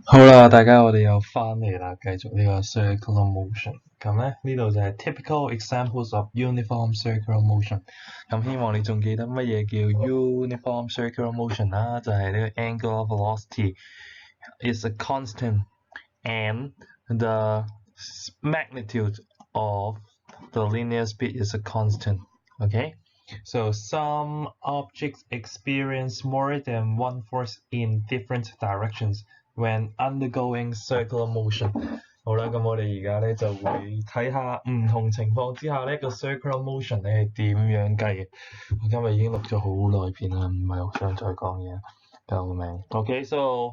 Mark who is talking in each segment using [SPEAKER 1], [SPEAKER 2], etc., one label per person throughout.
[SPEAKER 1] 好啦，大家我哋又翻嚟啦，繼續呢個 circular motion。咁咧呢度就係 typical examples of uniform circular motion。咁希望你仲記得乜嘢叫 uniform circular motion 啦？就係呢個 angular velocity is a constant and the magnitude of the linear speed is a constant. Okay? So some objects experience more than one force in different directions when undergoing circular motion。好啦，咁我哋而家咧就會睇下唔同情況之下咧個 circular motion 咧係點樣計嘅。我今日已經錄咗好耐片啦，唔係好想再講嘢，救命。Okay, so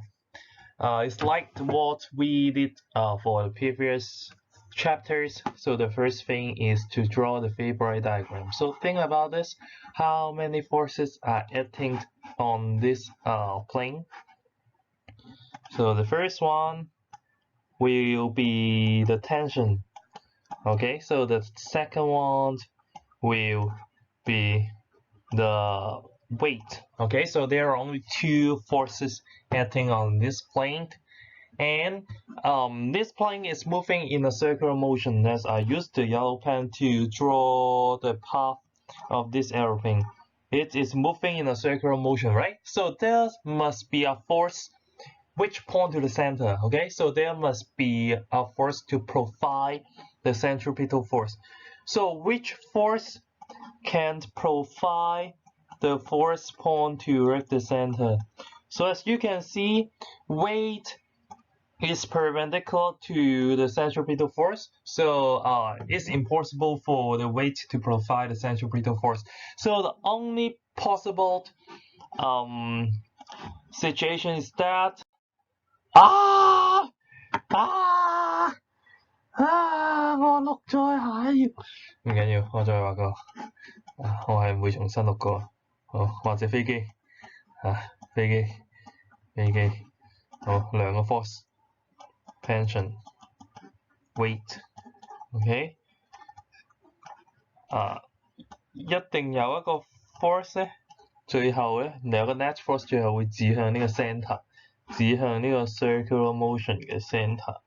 [SPEAKER 1] it's like what we did for the previous chapters. So the first thing is to draw the Fibonacci diagram. So think about this: how many forces are acting on this plane? So the first one will be the tension. Okay, so the second one will be the weight. Okay, so there are only two forces acting on this plane, and this plane is moving in a circular motion. As I used the yellow pen to draw the path of this aeroplane. It is moving in a circular motion, right? So there must be a force which point to the center. Okay, so there must be a force to provide the centripetal force. So which force can provide the force point to the center? So as you can see, weight is perpendicular to the centripetal force, so it's impossible for the weight to provide the centripetal force. So the only possible situation is that我錄咗下一頁，唔緊要，我再畫個，我係唔會重新錄過，好，或者飛機，飛機，好，兩個 force。Tension, weight, OK， 一定有一個 force 咧，最後咧有個 net force 最後會指向呢個 center， 指向呢個 circular motion 嘅 center。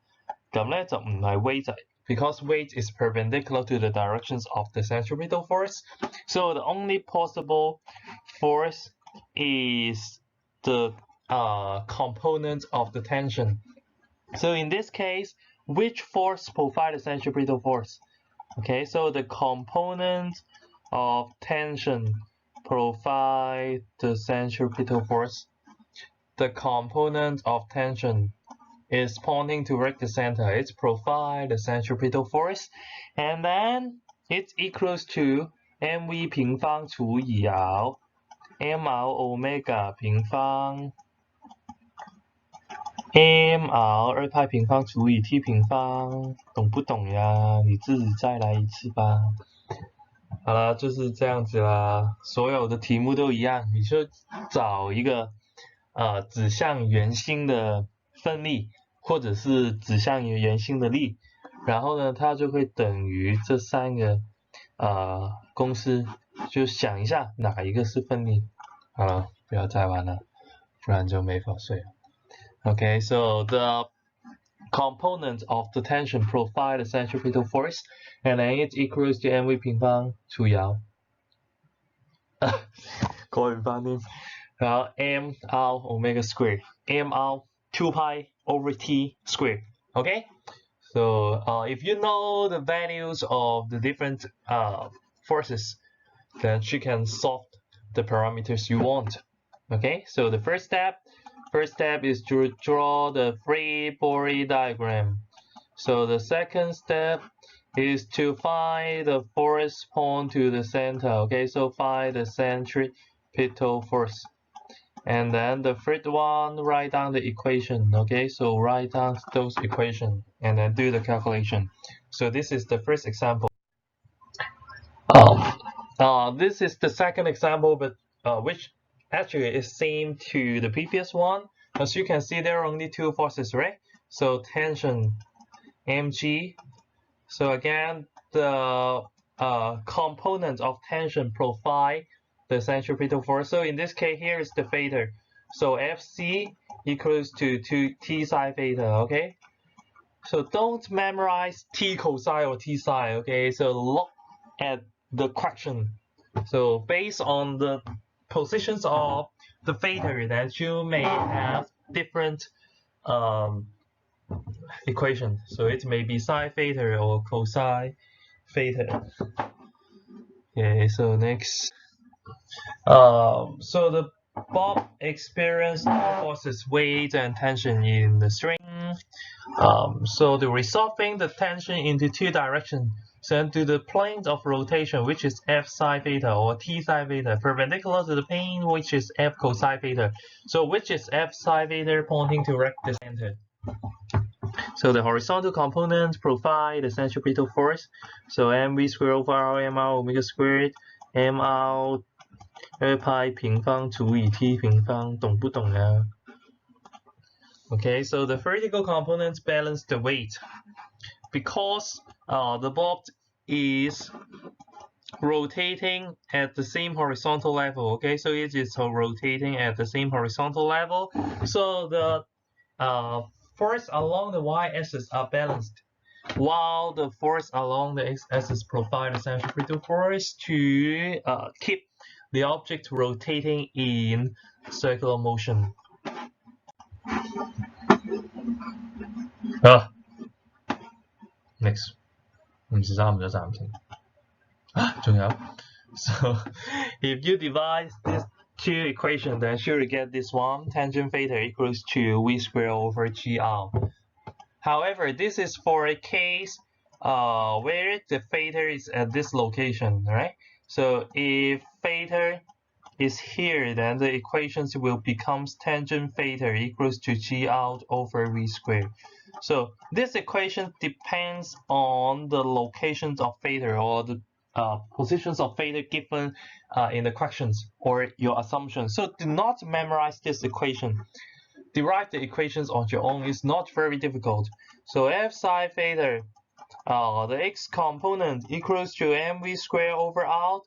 [SPEAKER 1] 咁咧就唔係 weight 仔 ，because weight is perpendicular to the directions of the centripetal force. So the only possible force is the component of the tension. So in this case, which force provides the centripetal force? Okay, so the component of tension provide the centripetal force. The component of tension is pointing toward the center. It provides the centripetal force, and then it's equals to mv 平方除以 r mr omega 平方。mr 2派平方除以 t 平方，懂不懂呀？你自己再来一次吧。好啦，就是这样子啦，所有的题目都一样，你就找一个指向圆心的分力，或者是指向圆心的力，然后呢，它就会等于这三个公式，就想一下哪一个是分力。好了，不要再玩了，不然就没法睡了。Okay, so the component of the tension provide the centripetal force, and then it equals to mv 平方除以 r。改唔翻添，然後 mr omega square, mr 2 pi over t square. Okay, so if you know the values of the different forces, then you can solve the parameters you want. Okay, so the first step is to draw the free body diagram. So the second step is to find the force point to the center. Okay, so find the centripetal force. And then the third one, write down the equation. Okay, so write down those equations and then do the calculation. So this is the first example. This is the second example, but which actually is same to the previous one. As you can see, there are only two forces, right? So tension mg. So again, the component of tension provide the centripetal force. So in this case, here is the theta. So FC equals to 2t sine theta, okay? So don't memorize t cosine or t sine, okay? So look at the question. So based on the positions of the theta, that you may have different equation. So it may be sine theta or cosine theta. Okay, so next. So the Bob experienced all forces, weight, and tension in the string. So the resolving the tension into two directions sent to the plane of rotation, which is f sine theta or t sine theta, perpendicular to the plane, which is f cosine theta. So which is f sine theta pointing to the center. So the horizontal components provide the centripetal force. So mv squared over r mr omega squared mr 2派平方除以 t 平方，懂不懂啊？ Okay, so the vertical components balance the weight because the bob is rotating at the same horizontal level. Okay, so it is rotating at the same horizontal level. So the force along the y-axis are balanced, while the force along the x-axis provide a centripetal force to keep the object rotating in circular motion. Next. 唔知三唔咗暫停。仲有 So if you divide these two equations, then sure you get this one. Tangent theta equals to v squared over gr. However, this is for a case where the theta is at this location, right? So if theta is here, then the equations will become tangent theta equals to g out over v squared. So this equation depends on the locations of theta or the positions of theta given in the questions or your assumptions. So do not memorize this equation. Derive the equations on your own. It's not very difficult. So f sine theta, the x component equals to mv squared over r,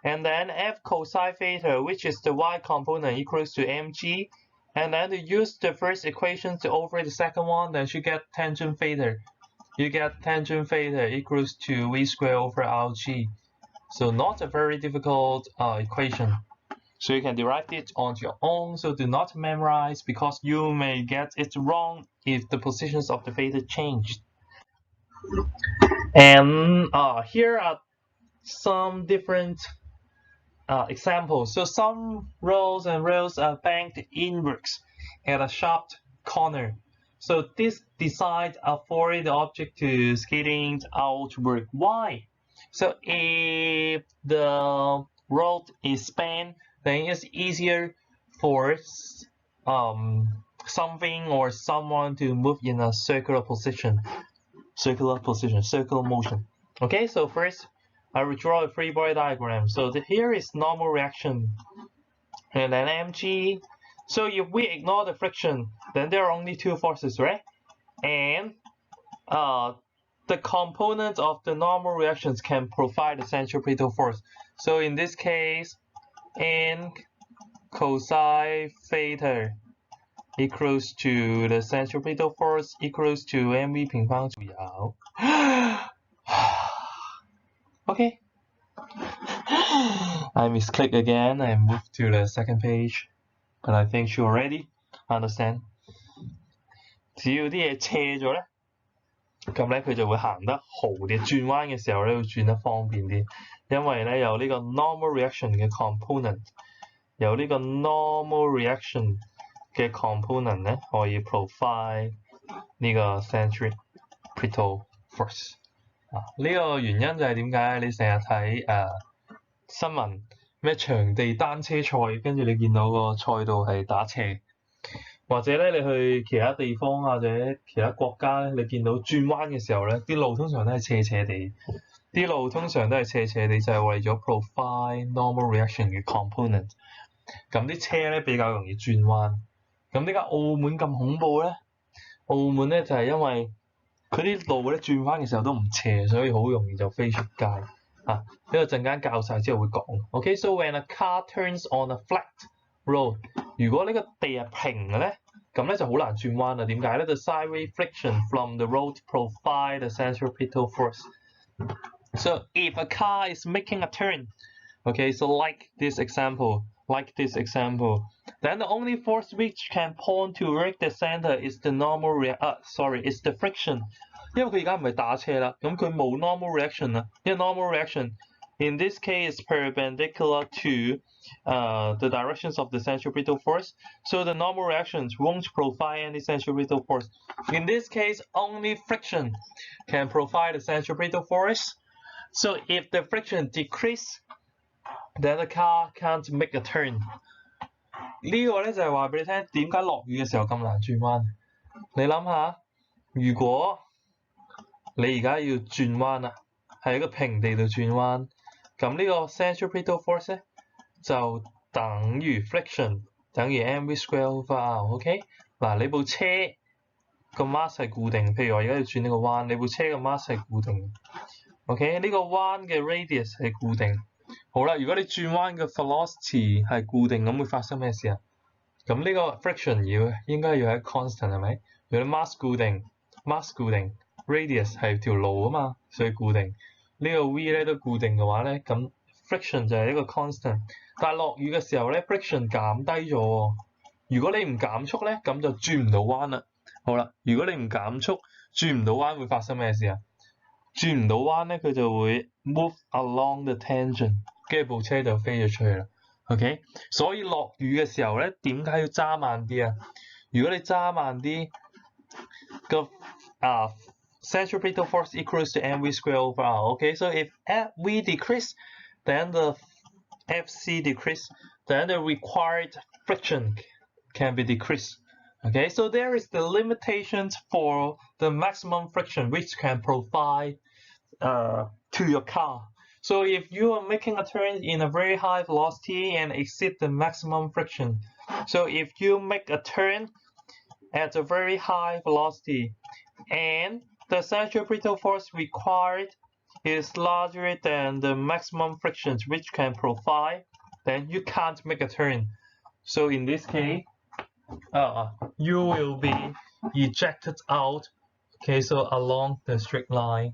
[SPEAKER 1] and then f cosine theta, which is the y component, equals to mg, and then to use the first equation to over the second one, then you get tangent theta. You get tangent theta equals to v squared over rg. So not a very difficult equation. So you can derive it on your own. So do not memorize because you may get it wrong if the positions of the theta changed. And here are some different examples. So some rows and rails are banked inwards at a sharp corner. So this decides for the object to skating outward. Why? So if the road is spanned, then it's easier for something or someone to move in a circular motion. Okay, so first I will draw a free body diagram. So here is normal reaction, and then mg. So if we ignore the friction, then there are only two forces, right? And the components of the normal reactions can provide the centripetal force. So in this case, n cosine theta equals to the centripetal force equals to mv 平方除以 r. Okay. I misclick again and move to the second page, but I think you already understand. 只要啲嘢斜咗咧，咁咧佢就會行得好啲，轉彎嘅時候咧會轉得方便啲，因為咧有呢個 normal reaction 嘅 component， 有呢個 normal reaction 嘅 component 咧可以 provide 呢個 centripetal force。呢個原因就係點解你成日睇新聞咩場地單車賽，跟住你見到個賽道係打斜，或者咧你去其他地方或者其他國家咧，你見到轉彎嘅時候咧，啲路通常都係斜斜地，就係為咗 provide normal reaction 嘅 component。咁啲車咧比較容易轉彎。咁點解澳門咁恐怖咧？澳門咧就係因為佢啲路咧轉彎嘅時候都唔斜，所以好容易就飛出街。呢個陣間教晒之後會講。Okay, so when a car turns on a flat road, 如果呢個地係平嘅咧，咁咧就好難轉彎啦。點解咧？The sideway friction from the road provide the centripetal force. So if a car is making a turn, okay, so like this example, then the only force which can point toward the center is the is the friction. 因為佢而家唔係打車啦，咁佢冇 normal reaction 啦，因為 normal reaction in this case is perpendicular to the directions of the centripetal force, so the normal reactions won't provide any centripetal force. In this case, only friction can provide the centripetal force. So if the friction decrease, then the car can't make a turn. 呢個咧就係話俾你聽，點解落雨嘅時候咁難轉彎？你諗下，如果你而家要轉彎啦，喺一個平地度轉彎，咁呢個 centripetal force 咧就等於 friction 等於 mv square over r。OK， 嗱你部車個 mass 係固定，譬如我而家要轉呢個彎，你部車個 mass 係固定。OK， 呢個彎嘅 radius 係固定。好啦，如果你轉彎嘅 velocity 係固定，咁會發生咩事啊？咁呢個 friction 應該要喺 constant 係咪？如果 mass 固定 ，radius 係條路啊嘛，所以固定。呢個 v 咧都固定嘅話咧，咁 friction 就係一個 constant。但係落雨嘅時候咧 ，friction 減低咗喎。如果你唔減速咧，咁就轉唔到彎啦。好啦，如果你唔減速，轉唔到彎會發生咩事啊？轉唔到彎咧，佢就會 move along the tangent， 跟住部車就飛咗出去啦。OK， 所以落雨嘅時候咧，點解要揸慢啲啊？如果你揸慢啲，個centripetal force equals to mv square over r。Okay, so if v decrease, then the fc decrease, then the required friction can be decreased. Okay, so there is the limitations for the maximum friction which can provide to your car. So if you are making a turn in a very high velocity and exceed the maximum friction, so if you make a turn at a very high velocity and the centripetal force required is larger than the maximum frictions which can provide, then you can't make a turn. So in this case, you will be ejected out, okay, so along the straight line.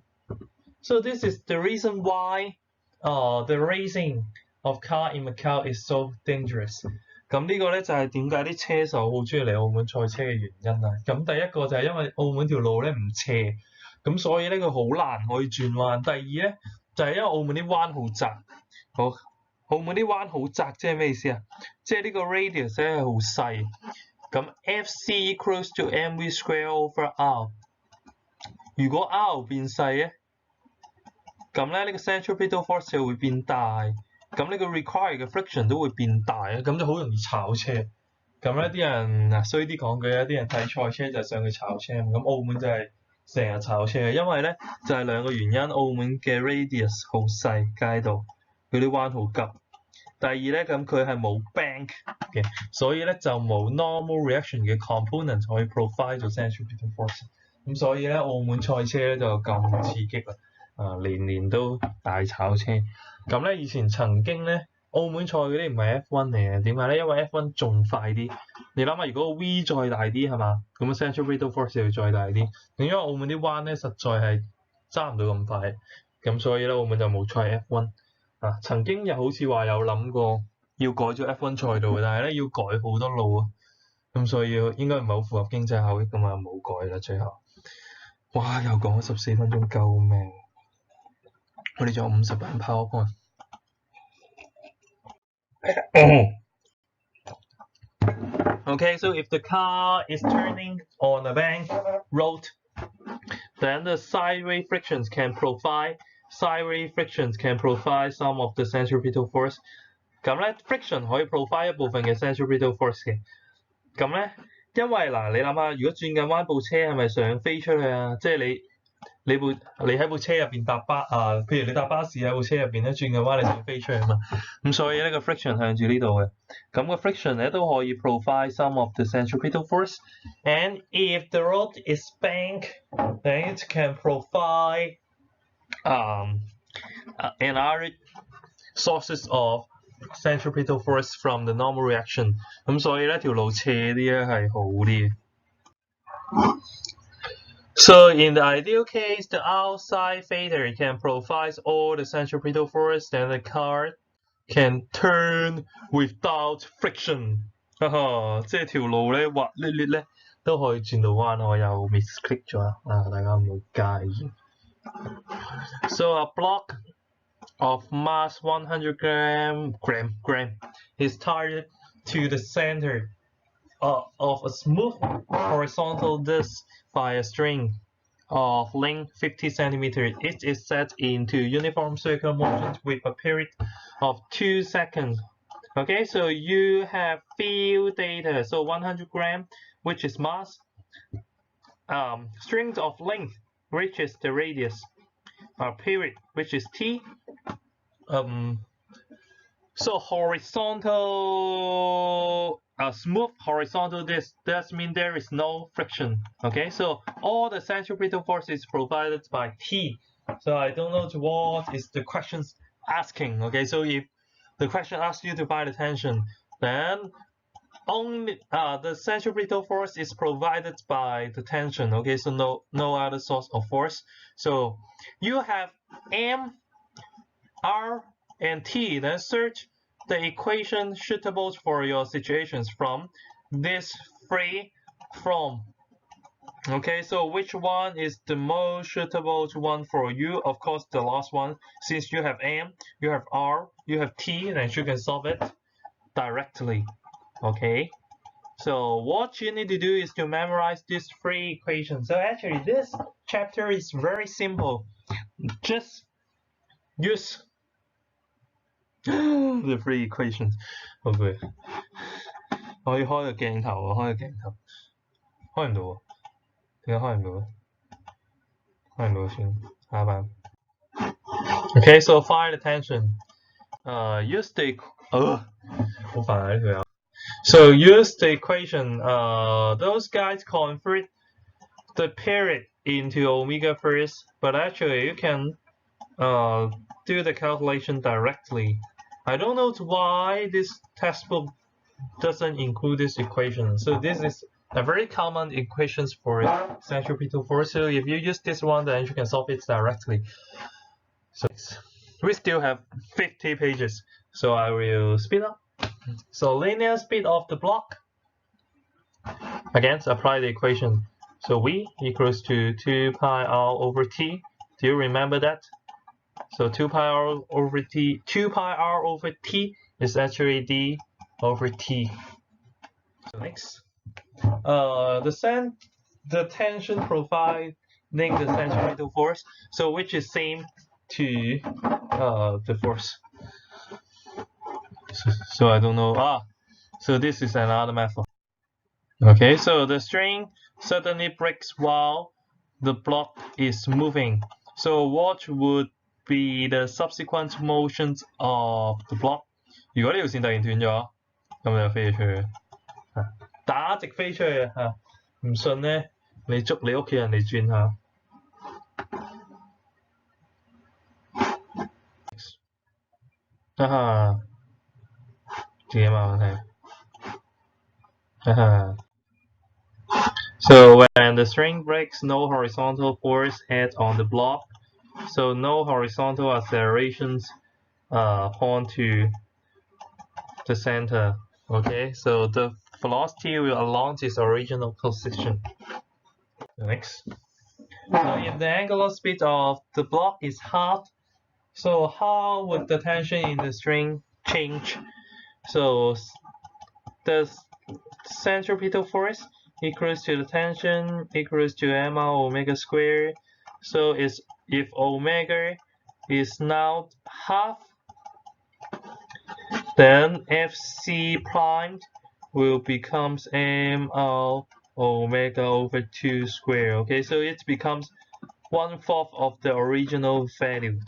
[SPEAKER 1] So this is the reason why the racing of car in Macau is so dangerous. 咁呢個咧就係點解啲車手好中意嚟澳門賽車嘅原因啦。咁第一個就係因為澳門條路咧唔斜，咁所以咧佢好難可以轉彎。第二咧就係因為澳門啲彎好窄。好，澳門啲彎好窄，即係咩意思啊？即係呢個 radius 咧係好細。咁 Fc equals to mv square over r。如果 r 變細咧，咁咧呢個 centripetal force 就會變大。咁呢個 required 嘅 friction 都會變大啊，咁就好容易炒車。咁咧啲人衰啲講句啊，啲人睇賽車就上去炒車。咁澳門就係成日炒車嘅，因為咧就係兩個原因。澳門嘅 radius 好細，街道佢啲彎好急。第二咧咁佢係冇 bank 嘅，所以咧就冇 normal reaction 嘅 component 可以 provide 做 centripetal force。咁所以咧澳門賽車咧就咁刺激啦。年年都大炒車。咁咧以前曾經咧澳門賽嗰啲唔係 F1 嚟嘅，點解咧？因為 F1 仲快啲。你諗下，如果 V 再大啲係嘛，咁 centripetal force 要再大啲。因為澳門啲彎咧實在係揸唔到咁快，咁所以咧澳門就冇賽 F1。曾經又好似話有諗過要改咗 F1 賽道嘅，但係咧要改好多路啊，咁所以應該唔係好符合經濟效益㗎嘛，冇改啦最後。哇！又講咗14分鐘，救命！我哋仲有50版 PowerPoint。Okay, so if the car is turning on a bank road, then the sideway frictions can provide some of the centripetal force. 咁咧 friction 可以 provide 一部分嘅 centripetal force 嘅。咁咧，因為你諗下，如果轉緊彎部車係咪想飛出去啊？即係你喺部車入邊搭譬如你搭巴士喺部車入邊咧轉緊彎，你想飛出去啊嘛。咁所以咧個 friction 向住呢度嘅。咁個 friction 咧都可以 provide some of the centripetal force. And if the road is bank, then it can provide another sources of centripetal force from the normal reaction。咁所以咧條路斜啲咧係好啲。So in the ideal case, the outside fader can provide all the centripetal force, then the car can turn without friction。哈哈，即係條路咧滑捋捋咧都可以轉到彎，我又 misclick 咗啊，大家唔好介意。So a block of mass 100 gram is tied to the center of a smooth horizontal disc by a string of length 50 centimeters. It is set into uniform circular motion with a period of 2 seconds. Okay, so you have field data. So 100 gram, which is mass, strings of length, which is the radius, period, which is t. So horizontal, smooth horizontal disc does mean there is no friction. Okay, so all the centripetal force is provided by T. So I don't know what is the question asking. Okay, so if the question asks you to find the tension, then only the centripetal force is provided by the tension. Okay, so no other source of force. So you have M, R, and T. Then search the equation suitable for your situations from this free form. Okay, so which one is the most suitable one for you? Of course, the last one. Since you have M, you have R, you have T, then you can solve it directly. Okay, so what you need to do is to memorize these three equations. So actually, this chapter is very simple. Just use the three equations. OK， 我要開個鏡頭喎，開個鏡頭，開唔到喎，點解開唔到咧？開唔到先，下一版。Okay, so find the tension. Use the 好煩啊呢條友。So use the equation. Those guys convert the period into omega first, but actually you can do the calculation directly. I don't know why this textbook doesn't include this equation. So this is a very common equations for centripetal force. So if you use this one, then you can solve it directly. So we still have 50 pages. So I will speed up. So linear speed of the block. Again, apply the equation. So V equals to 2 pi r over t. Do you remember that? So 2 pi r over t is actually d over t. So next, the tension providing the centripetal force. So which is same to the force. So I don't know. So this is another method. Okay, so the string suddenly breaks while the block is moving. So what would be the subsequent motions of the block？ 如果呢條線突然斷咗，咁就飛咗出去，打直飛出去啊！唔信咧，你捉你屋企人嚟轉下。哈哈，自己慢慢睇。哈哈。So when the string breaks, no horizontal force acts on the block. So no horizontal accelerations point to the center. Okay, so the velocity will along its original position. Next. So if the angular speed of the block is half, so how would the tension in the string change? So the centripetal force equals to the tension equals to m/r omega squared. So if omega is now half, then Fc prime will becomes m/r omega over 2 squared. Okay, so it becomes 1/4 of the original value.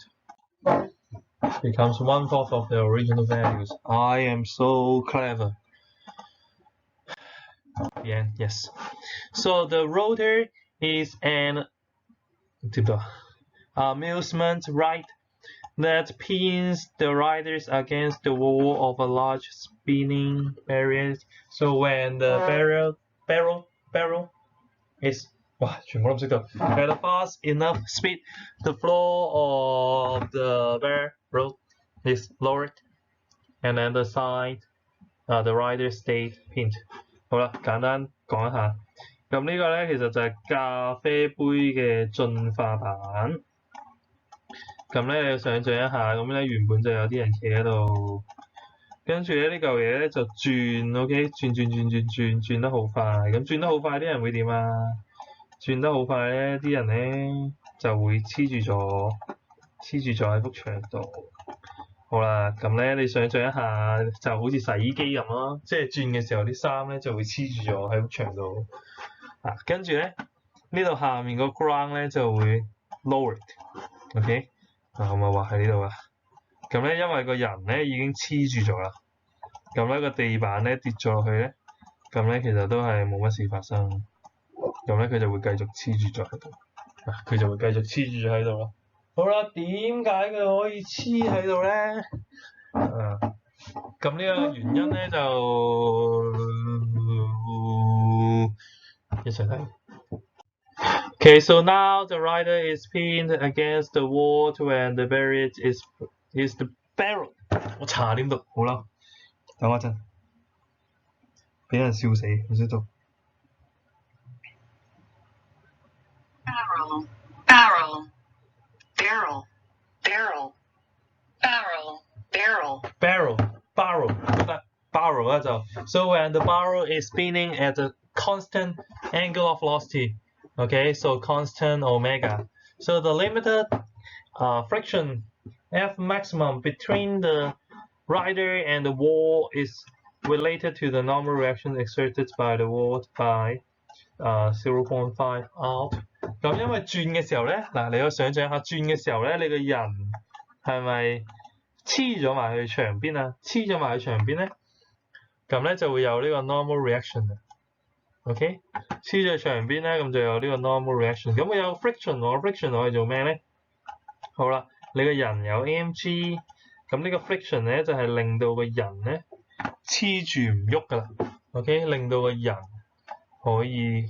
[SPEAKER 1] It becomes 1/4 of the original values. I am so clever. Yeah, yes. So the rotor is an amusement ride that pins the riders against the wall of a large spinning barrier. So when the barrel is at a fast enough speed, the floor of the barrel is lowered, and then the the rider stayed pinned。好啦，簡單講一下。咁呢個咧其實就係咖啡杯嘅進化版。咁咧你想像一下，咁咧原本就有啲人企喺度，跟住咧呢嚿嘢咧就轉 ，OK， 轉得好快。咁轉得好快啲人會點啊？轉得好快咧，啲人咧就會黐住咗喺幅牆度。好啦，咁咧你想像一下，就好似洗衣機咁咯，即係轉嘅時候啲衫咧就會黐住咗喺幅牆度。跟住咧呢度下面個 ground 咧就會 lowered，OK，我咪畫喺呢度啊。咁咧因為個人咧已經黐住咗啦，咁咧個地板咧跌咗落去咧，咁咧其實都係冇乜事發生。咁咧佢就會繼續黐住咗喺度，佢就會繼續黐住咗喺度咯。好啦，點解佢可以黐喺度咧？咁呢個原因咧就一齊睇。Okay, so now the rider is pinned against the wall when the barrier is the barrel。我查點讀？好啦，等我一陣，俾人笑死，唔識讀。barrel 咧就 so when the barrel is spinning at a constant angle of velocity, okay, so constant omega, so the limited friction F maximum between the rider and the wall is related to the normal reaction exerted by the wall by 0.5 out。咁因為轉嘅時候咧，嗱你可以想像一下轉嘅時候咧，你個人係咪黐咗埋去牆邊啊？黐咗埋去牆邊咧，咁咧就會有呢個 normal reaction 啊。OK， 黐咗牆邊咧，咁就有呢個 normal reaction。咁會有 friction 喎 ，friction 攞嚟做咩咧？好啦，你個人有 mg， 咁呢個 friction 咧就係令到個人咧黐住唔喐噶啦。OK， 令到個人可以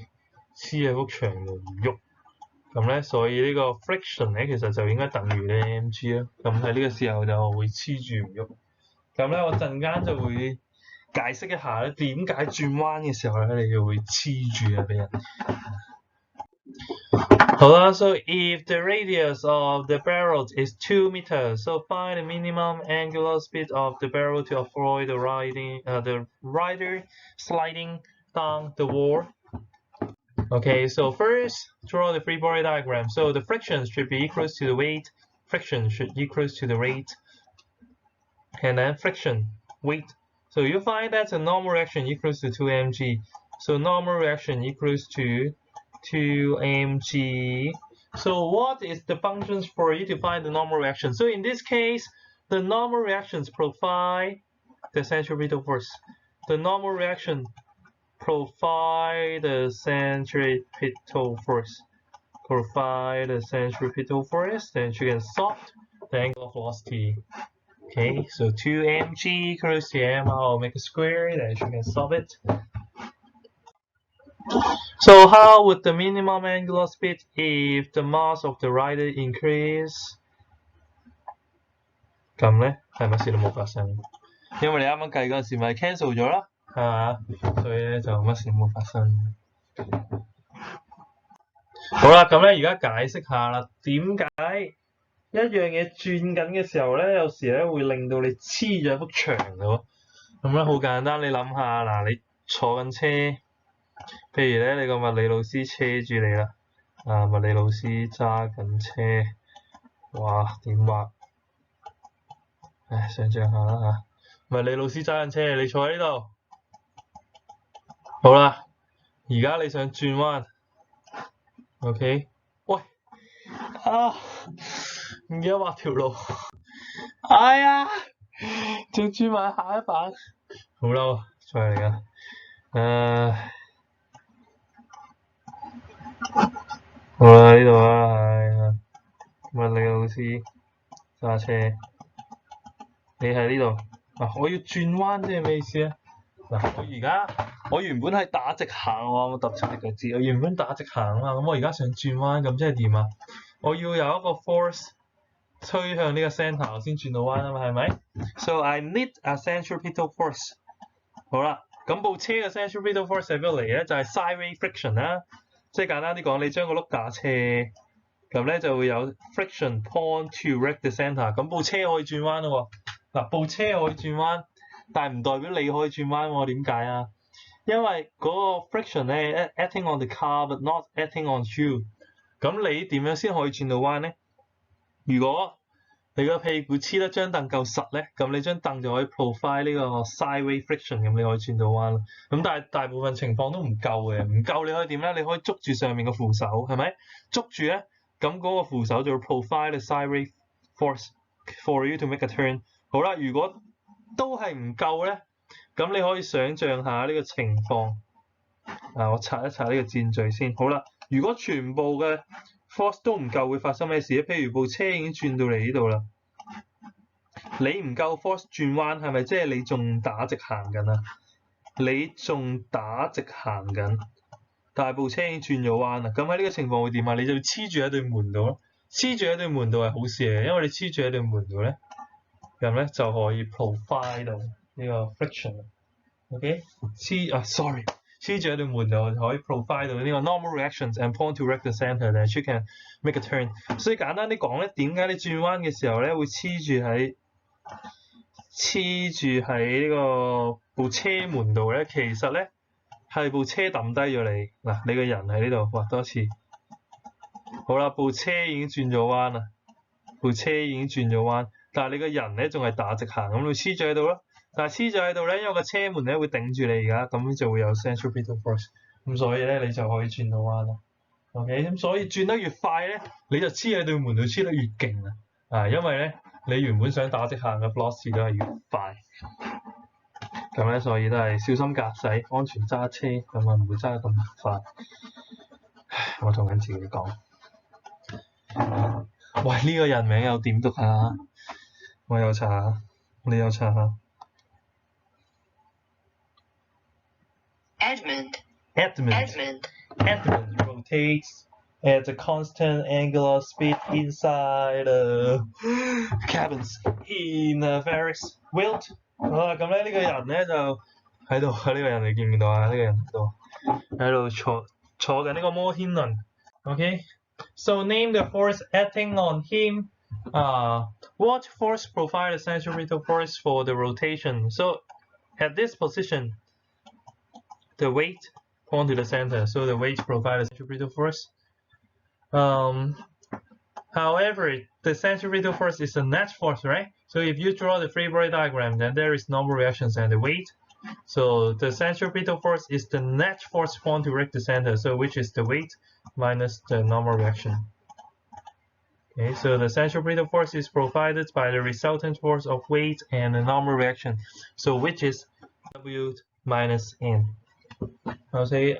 [SPEAKER 1] 黐喺幅牆度唔喐。咁咧，所以呢個 friction 咧其實就應該等於呢 mg 啦。咁喺呢個時候就會黐住唔喐。咁咧，我陣間就會解釋一下咧點解轉彎嘅時候咧你就會黐住啊俾人。好啦 ，so if the radius of the barrel is 2 meters, so find the minimum angular speed of the barrel to avoid the rider sliding down the wall. Okay, so first draw the free body diagram. So the friction should be equal to the weight. Friction should equal to the rate. And then friction, weight. So you find that the normal reaction equals to 2 mg. So normal reaction equals to 2 mg. So what is the functions for you to find the normal reaction? So in this case, the normal reactions provide the centripetal force. The normal reaction provide the centripetal force. Then you can solve the angle of velocity. Okay, so 2 mg equals to m. I'll make a square, then you can solve it. So how would the minimum angular speed if the mass of the rider increase? 咁咧係乜事都冇發生，因為你啱啱計嗰陣時咪 cancel 咗啦，係嘛？所以咧就乜事都冇發生。好啦，咁咧而家解釋下啦，點解一樣嘢轉緊嘅時候咧，有時咧會令到你黐咗幅牆度。咁咧好簡單，你諗下嗱，你坐緊車，譬如咧你個物理老師車住你啦，物理老師揸緊車，哇點畫？唉，想像下啦嚇，物理老師揸緊車，你坐喺呢度，好啦，而家你想轉彎 ，OK？ 喂，唔記得畫條路，哎呀，仲轉埋下一版，好嬲，再嚟啊！好啦，呢度啦，係物理老師揸車，你喺呢度嗱，我要轉彎即係咩意思啊？嗱，我原本係打直行喎，我揼出隻腳趾，我原本打直行啊嘛，咁我而家想轉彎，咁即係點啊？我要有一個 force 推向呢個 centre 先轉到彎啊嘛，係咪 ？So I need a centripetal force。好啦，咁部車嘅 centripetal force 係邊度嚟咧？就係 sideway friction 啦。即係簡單啲講，你將個轆架斜，咁咧就會有 friction point to wreck the centre。咁部車可以轉彎咯喎。嗱，部車可以轉彎，但係唔代表你可以轉彎喎。點解啊？因為嗰個 friction 咧 acting on the car but not acting on you。咁你點樣先可以轉到彎咧？如果你個屁股黐得張凳夠實咧，咁你張凳就可以 provide 呢個 sideway friction， 咁你可以轉到彎咯。咁但係大部分情況都唔夠嘅，唔夠你可以點咧？你可以捉住上面個扶手，係咪？捉住咧，咁嗰個扶手就會 provide the sideway force for you to make a turn。好啦，如果都係唔夠咧，咁你可以想像下呢個情況。我擦一擦呢個箭序先。好啦，如果全部嘅force 都唔夠，會發生咩事咧？譬如部車已經轉到嚟呢度啦，你唔夠 force 轉彎，係咪即係你仲打直行緊啊？你仲打直行緊，但係部車已經轉咗彎啦。咁喺呢個情況會點啊？你就黐住喺對門度咯。黐住喺對門度係好事嚟嘅，因為你黐住喺對門度咧，咁咧就可以 provide 到呢個 friction。OK， sorry。黐住喺對門度可以 provide 到呢個 normal reactions and point to wreck the centre that you can make a turn。所以簡單啲講咧，點解你轉彎嘅時候咧會黐住喺呢個部車門度咧？其實咧係部車揼低咗你嗱，你個人喺呢度畫多次。好啦，部車已經轉咗彎啦，但係你個人咧仲係打直行，咁你黐住喺度咯。但係黐咗喺度咧，因為個車門咧會頂住你而家，咁就會有 centripetal force， 咁所以咧你就可以轉到彎啦。OK， 咁所以轉得越快咧，你就黐喺對門度黐得越勁啊！因為咧你原本想打直行嘅 velocity 都係越快，咁咧所以都係小心駕駛，安全揸車，咁啊唔會揸得咁快。我同緊自己講，喂，呢個人名又點讀啊？我有查下，你有查下。Edmund rotates at a constant angular speed inside the cabins in a Ferris wheel。好啦，咁咧呢個人咧就喺度，呢個人你見唔見到啊？呢個人喺度坐緊呢個摩天輪。OK，so name the force acting on him. What force provides the centripetal force for the rotation? So at this position, the weight point to the center, so the weight provides the centripetal force. However, the centripetal force is a net force, right? So if you draw the free body diagram, then there is normal reactions and the weight. So the centripetal force is the net force point to wreck the center, so which is the weight minus the normal reaction. Okay, so the centripetal force is provided by the resultant force of weight and the normal reaction, so which is W minus N. Okay,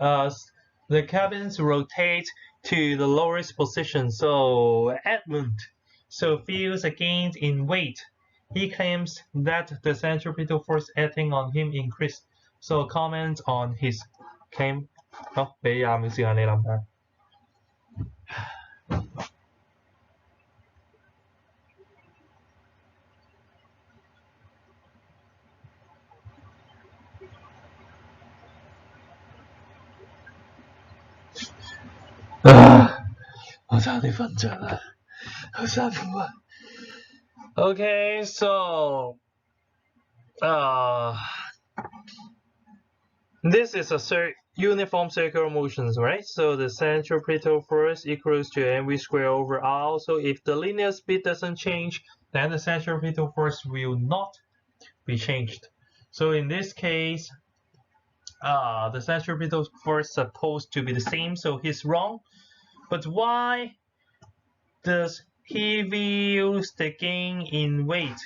[SPEAKER 1] the cabins rotate to the lowest position, so Edmund feels a gain in weight. He claims that the centripetal force acting on him increased. So comment on his claim. 好，俾廿秒時間你諗下。我差啲瞓着啦，好辛苦啊。Okay, so this is a uniform circular motions, right? So the centripetal force equals to mv squared over r. So if the linear speed doesn't change, then the centripetal force will not be changed. So in this case, the centripetal force is supposed to be the same, so he's wrong. But why does he views the gain in weight?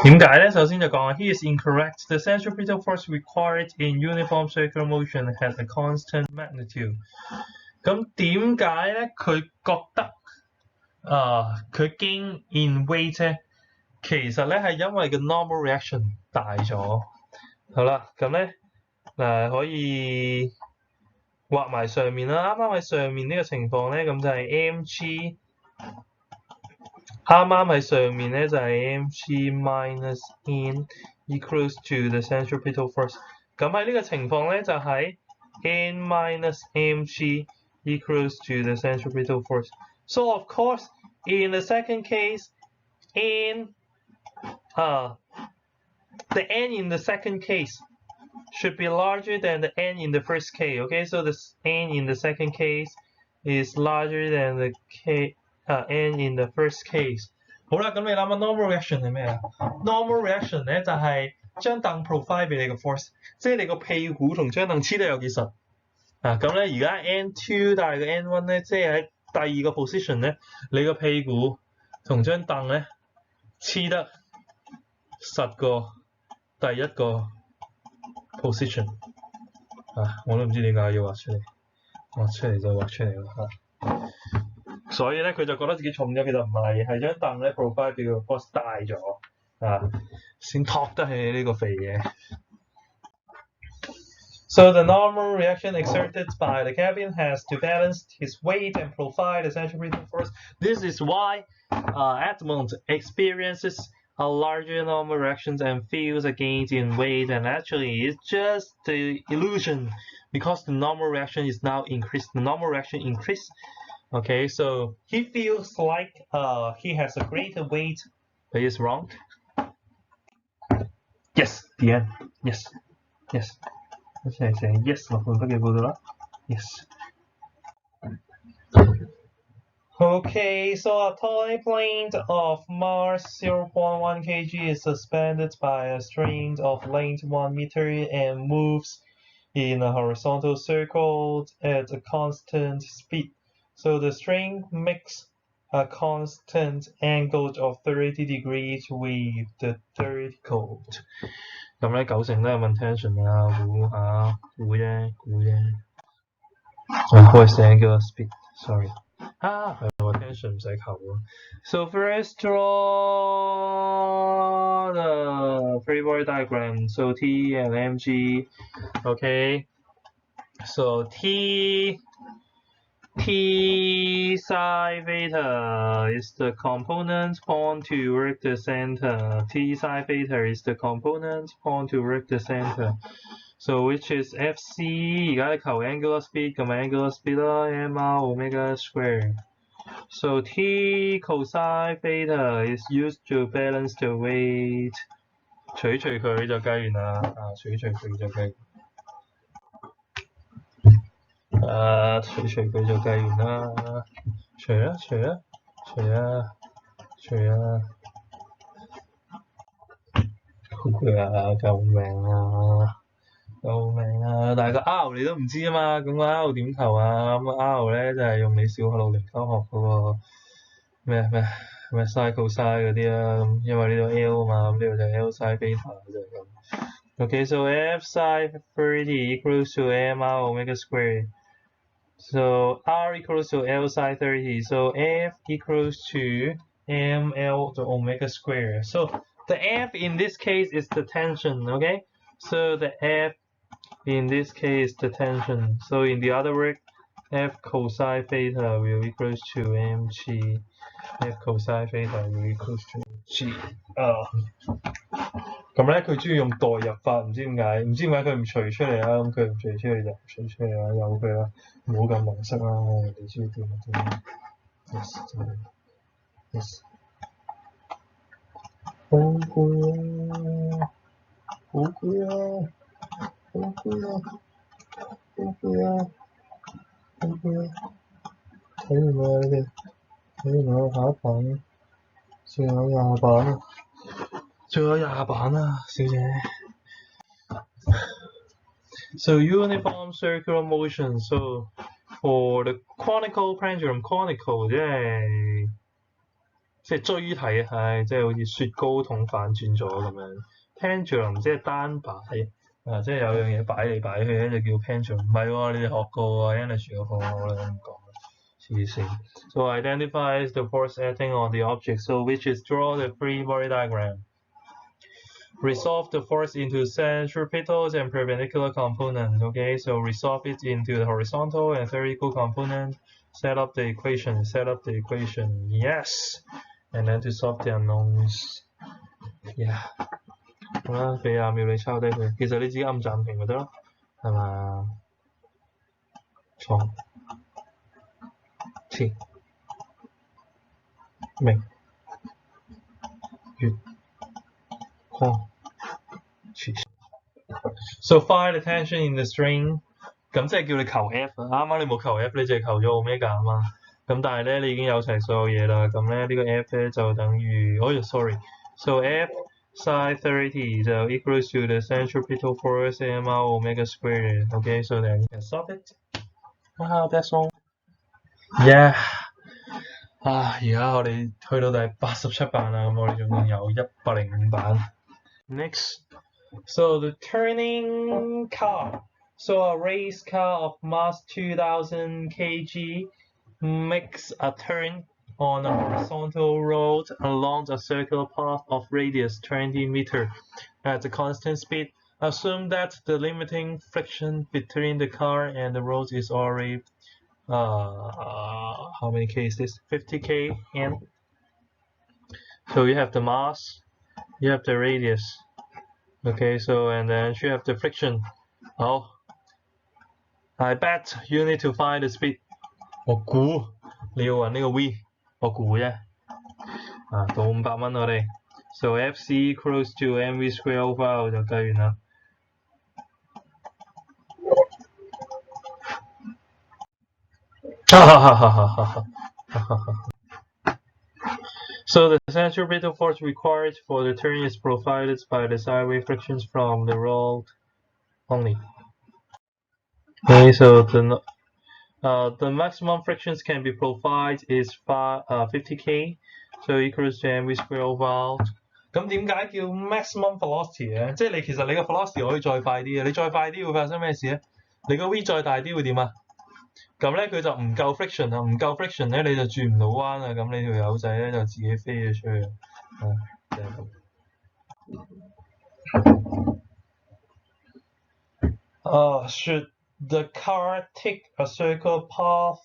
[SPEAKER 1] 點解咧？首先就講 he is incorrect. The centripetal force required in uniform circular motion has a constant magnitude. 咁點解咧？佢覺得佢 gain in weight 啫，其實咧係因為個 normal reaction 大咗。好啦，咁咧嗱可以畫埋上面啦。啱啱喺上面呢個情況咧，咁就係 mg。啱啱喺上面咧就係 mg minus n equals to the centripetal force。咁喺呢個情況咧就係 n minus mg equals to the centripetal force. So of course, in the second case, the n in the second case should be larger than the n in the first case. Okay, so the n in the second case is larger than the n in the first case. 好啦，咁你諗下 normal reaction 係咩啊 ？normal reaction 咧就係張凳 provide 俾你個 force， 即係你個屁股同張凳黐得有幾實啊？咁咧而家 n2 大過 n1 咧，即係喺第二個 position 咧，你個屁股同張凳咧黐得實過第一個 position 啊！我都唔知點解要畫出嚟，畫出嚟就畫出嚟啦嚇。所以咧佢就覺得自己重咗，其實唔係，係張凳咧 provide 俾個 force 大咗啊，先托得起呢個肥嘢。So the normal reaction exerted by the cabin has to balance his weight and provide a centripetal force. This is why Edmund experiences a larger normal reactions and feels a gain in weight, and actually it's just the illusion because the normal reaction is now increased. The normal reaction increased. Okay, so he feels like he has a greater weight, but he's wrong. Yes, the end. Yes, yes. 一齊寫 yes 落去筆記簿度啦。Yes. Okay, so a toy plane of mass 0.1 kg is suspended by a string of length 1 meter and moves in a horizontal circle at a constant speed. So the string makes a constant angle of 30 degrees with the third chord. 咁咧90%都係問 tension 啊，估啫。我開寫嘅 speed sorry 係喎 tension 唔使求喎。So first draw the free body diagram. So T and mg. Okay. So T psi theta is the component point toward the center. T psi theta is the component point toward the center. So which is FC 而家你求 angular speed 咁 angular speed 啦 mr omega square. So T cosine theta is used to balance the weight. 除佢就計完啦，除佢就計。除佢就計完啦，除啊，好攰啊！救命啊！但係個 R 你都唔知啊嘛，咁個 R 點求啊？咁個 R 咧就係用你小學6年級學嗰個咩 sin cosine 嗰啲啦，咁因為呢度 L 啊嘛，咁呢度就 L sin beta 就係咁。Okay, so F sin 30 equals to mr omega square. So R equals to L sin 30. So F equals to ml to omega square. So the F in this case is the tension, okay? So the F in this case is the tension. So in the other word, F cosine theta will equals to mg. F cosine theta will equals to g. 咁咧佢中意用代入法，唔知點解佢唔除出嚟啦，咁佢唔除出嚟就唔除出嚟啦，由佢啦，唔好咁模式啦，你中意點就點。Yes。好攰啊！睇完未啊你哋？睇完我下一版，仲有20版啊！小姐。So uniform circular motion. So for the conical pendulum, conical 即係錐體係即係好似雪糕筒反轉咗咁樣。pendulum 即係單擺即係有樣嘢擺嚟擺去咧就叫 pendulum。唔係喎，你哋學過喎 energy 嘅課我哋咁講。So identifies the force acting on the object. So which is draw the free body diagram. Resolve the force into centripetal and perpendicular component. Okay, so resolve it into the horizontal and vertical component. Set up the equation. Yes, and then to solve the unknowns. Yeah. 好啦，俾阿妙你抄低佢。其實你自己按暫停咪得咯，係嘛？錯，切，明，月，光，切。So find the tension in the string， 咁即係叫你求 F 啊！啱啱你冇求 F， 你淨係求咗 omega 啊嘛。咁但係咧，你已經有齊所有嘢啦。咁咧呢個 F 咧就等於，sorry，so F sine 30 so equals to the centripetal force mr omega squared. Okay, so then you can solve it. Wow, that's all. Yeah. 而家我哋去到第87版啦，咁我哋總共有105版。Next, so the turning car. So a race car of mass 2000 kg makes a turn on a horizontal road along a circular path of radius 20 meters at a constant speed. Assume that the limiting friction between the car and the road is already how many k is this? 50 kn. So you have the mass, you have the radius. Okay, so and then you have the friction. Oh, I bet you need to find the speed. 我估你要揾呢個 v， 我估啫。到500蚊我哋。So FC equals to mv square over 我就計完啦。So the centripetal force required for the turn is provided by the sideway frictions from the road only. Okay, so the maximum frictions can be provided is 50k, so equals to mv square over. 咁點解叫 maximum velocity 咧？即係你其實你個 velocity 可以再快啲嘅，你再快啲會發生咩事咧？你個 v 再大啲會點啊？咁咧佢就唔夠 friction 啊，唔夠 friction 咧你就轉唔到彎啊，咁你條友仔咧就自己飛咗出去就係咁。Should the car take a circle path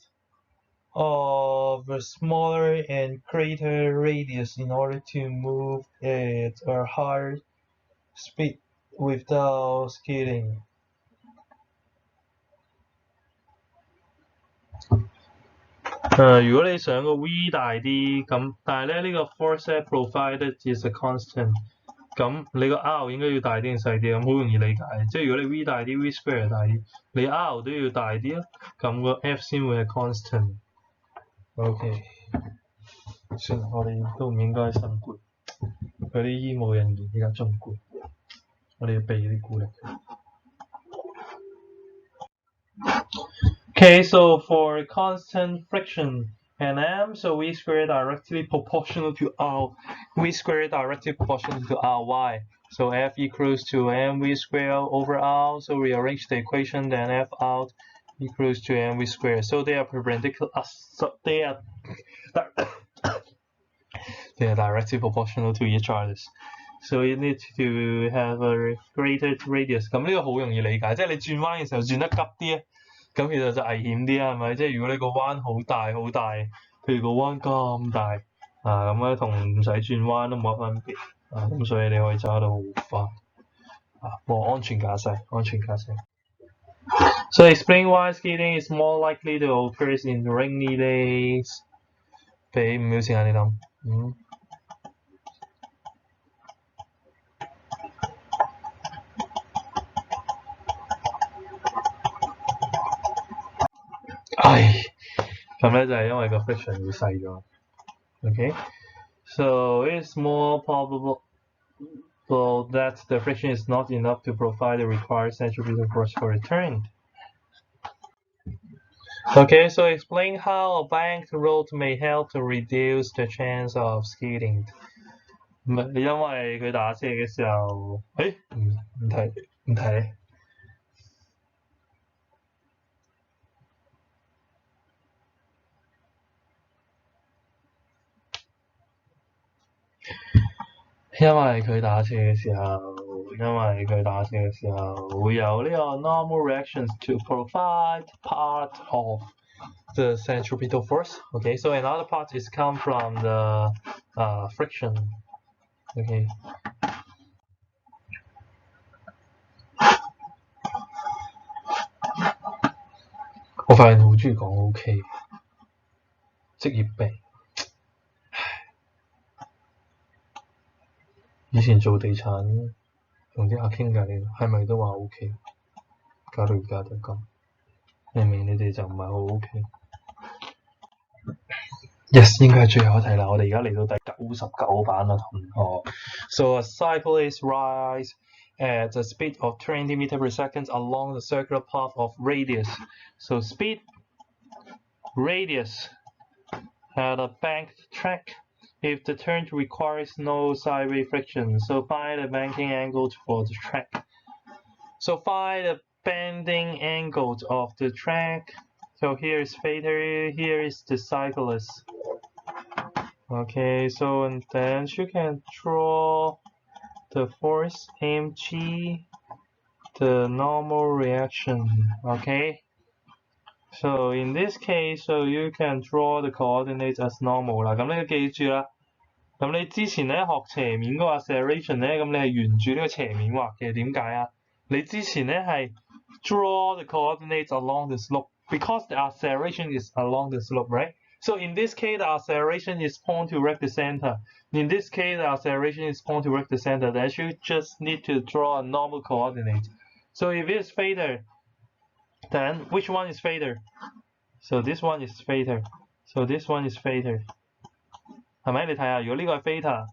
[SPEAKER 1] of a smaller and greater radius in order to move at a higher speed without skidding? – 如果你想個 v 大啲，咁但係咧呢個 force provided is a constant， 咁你個 r 應該要大啲定細啲？咁好容易理解，即係如果你 v 大啲 ，v square 大啲，你 r 都要大啲咯，咁個 f 先會係 constant。OK， 算啦，我哋都唔應該辛攰，嗰啲醫務人員而家仲攰，我哋要俾啲鼓勵。Okay, so for constant friction Nm, so v squared directly proportional to r, v squared directly proportional to ry. So F equals to mv squared over r. So rearrange the equation, then F out equals to mv squared. So they are perpendicular. So they are directly proportional to each other. So you need to have a greater radius. 咁呢個好容易理解，即係你轉彎嘅時候轉得急啲啊。咁其實就危險啲啊，係咪？即係如果你個彎好大，譬如個彎咁大咁咧同唔使轉彎都冇乜分別咁所以你可以揸得好快安全駕駛。So explain why skiing is more likely to occur in rainy days。俾5秒時間你諗。咁咧就係因為個 friction 會細咗。Okay, so it's more probable that the friction is not enough to provide the required centripetal force for a turn. Okay, so explain how a banked road may help to reduce the chance of skidding. 因為佢打斜嘅時候，唔睇。因為佢打斜嘅時候，會有呢個 normal reactions to provide part of the centripetal force. Okay, so another part is come from the friction. Okay. 我發現好中意講 OK， 職業病。以前做地產同啲客傾偈，係咪都話 OK？ 搞到而家都咁，明明你哋就唔係好 OK。Yes， 應該係最後一題啦。我哋而家嚟到第99版啦，同學。So a cyclist rides at a speed of 20 meters per second along the circular path of radius. So speed, radius at a banked track. If the turn requires no sideway friction, so find the banking angle for the track. So find the bending angle of the track. So here is theta, here is the cyclist. Okay, so and then you can draw the force mg, the normal reaction. Okay. So in this case, so you can draw the coordinates as normal 啦。咁你要記住啦。咁你之前咧學斜面嗰個 acceleration 咧，咁你係沿住呢個斜面畫嘅。點解啊？你之前咧係 draw the coordinates along the slope because the acceleration is along the slope, right? So in this case, the acceleration is point to the center. In this case, the acceleration is point to the center. Then you just need to draw a normal coordinate. So if it's theta, then which one is theta? So this one is theta. So this one is theta. 係咪？你睇下，如果呢個係 theta，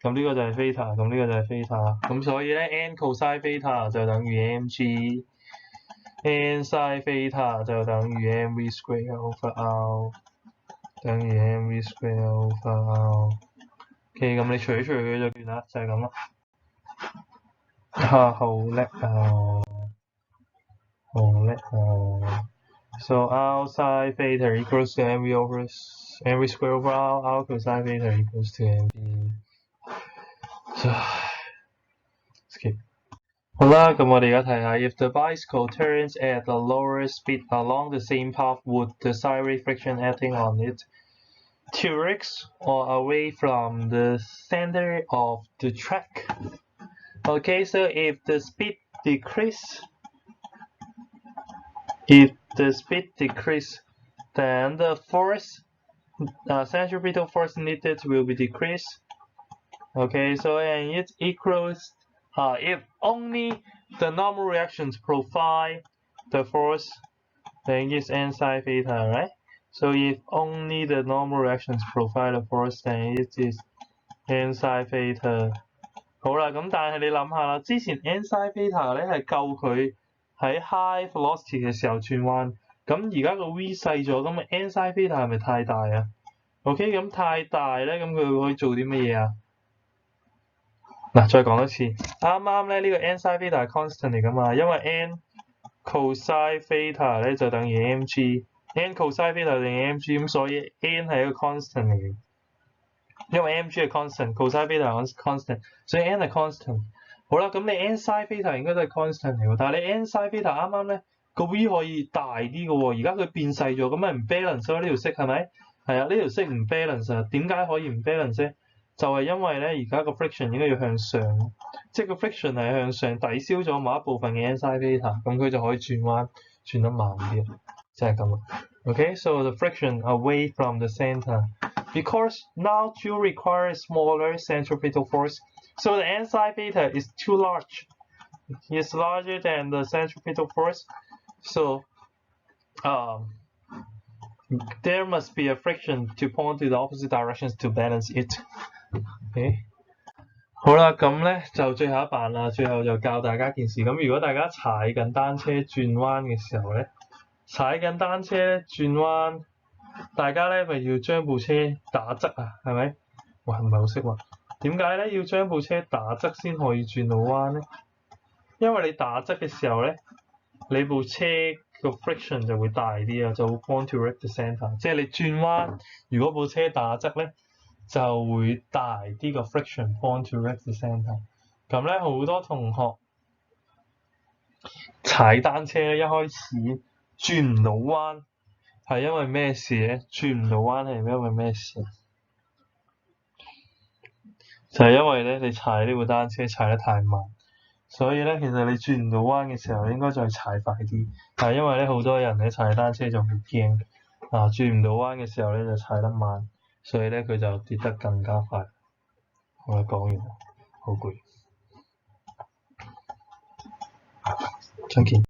[SPEAKER 1] 咁呢個就係 theta， 咁呢個就係 theta。咁所以咧 n cosine theta 就等於 mg，n sin theta 就等於 mv square over r， 等於 mv square over r。OK， 咁你除佢就變啦，就係咁啦。好叻啊！好叻啊！ So r sin theta equals to mv over mv square over r cosine theta equals to mv。So skip。好啦，咁我哋而家睇下 ，if the bicycle turns at a lower speed along the same path, would the sideway friction acting on it towards or away from the center of the track? Okay, so if the speed decrease, then the force, centripetal force needed will be decreased. Okay, so and it equals if only the normal reactions provide the force, then it's n sin theta, right? So if only the normal reactions provide the force, then it is n sin theta。好啦，咁但係你諗下啦，之前 n sin theta 咧係夠佢喺 high velocity 嘅時候轉彎，咁而家個 v 細咗，咁 n sin theta 係咪太大啊 ？OK， 咁太大咧，咁佢可以做啲乜嘢啊？嗱，再講一次，啱啱咧呢個 n sin theta 係 constant 嚟噶嘛，因為 n cosine theta 咧就等於 mg，n cosine theta 等於 mg， 咁所以 n 係一個 constant 嚟嘅，因為 mg 係 constant，cosine theta 係 constant， 所以 n 係 constant。好啦，咁你 n sin theta 應該都係 constant 嚟喎，但係你 n sin theta 啱啱咧個 v 可以大啲嘅喎，而家佢變細咗，咁咪唔 balance 咯？呢條式係咪？係啊，呢條式唔 balance 啊，點解可以唔 balance 咧？就係因為咧，而家個 friction 應該要向上，即係個 friction 係向上抵消咗某一部分嘅 n sin theta， 咁佢就可以轉彎轉得慢啲，就係咁啦。Okay, so the friction away from the center, because now you require smaller centripetal force, so the n sin theta is too large. It's larger than the centripetal force, so there must be a friction to point to the opposite directions to balance it。Okay， 好啦，咁咧就最後一版啦，最後就教大家件事。咁如果大家踩緊單車轉彎嘅時候咧，轉彎，大家咧咪要將部車打側啊，係咪？哇，唔係好識喎。點解咧要將部車打側先可以轉到彎咧？因為你打側嘅時候咧，你部車個 friction 就會大啲啊，就會 point to the center。即係你轉彎，如果部車打側咧，就會大啲個 friction point to reach the centre。咁咧好多同學踩單車一開始轉唔到彎，係因為咩事咧？轉唔到彎係因為咩事？就係因為咧你踩呢部單車踩得太慢，所以咧其實你轉唔到彎嘅時候應該再踩快啲。但係因為咧好多人咧踩單車就好驚轉唔到彎嘅時候咧就踩得慢，所以咧佢就跌得更加快。我講完啦，好攰。再見。